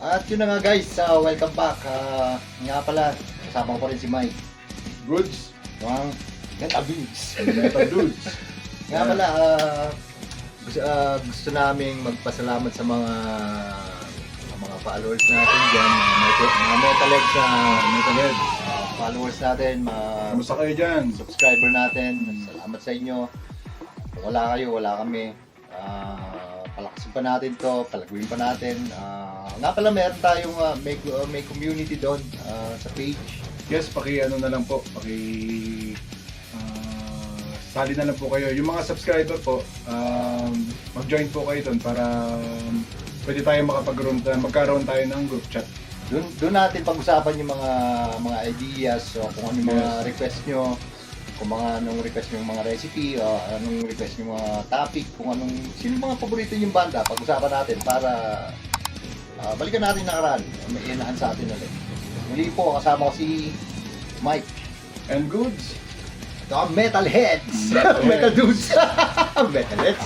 At yun na nga guys, welcome back. Nga pala, kasama ko pa rin si Mike. Goods. Yung Metal Dudes. Metal Dudes. Nga pala, gusto naming magpasalamat sa mga followers natin dyan, mga metalheads Metalheads. followers natin, Kamusta kayo dyan? subscriber natin. Salamat sa inyo. Kung wala kayo, wala kami. Palakasin pa natin to, palaguin pa natin. Nga pala, meron tayong may community doon sa page. Yes, ano na lang po, sali na lang po kayo. Yung mga subscriber po, mag-join po kayo doon para pwede tayo magkaroon tayo ng group chat. Doon natin pag-usapan yung mga ideas, o kung ano yung mga request nyo, kung anong request yung mga recipe, o anong request yung mga topic, kung sino yung mga paborito yung banda, pag-usapan natin para balikan natin nakaraan, may inahan sa atin ulit. Muli po, kasama ko si Mike. And Goods. Ito ang Metalheads! Metal Dudes! Metalheads!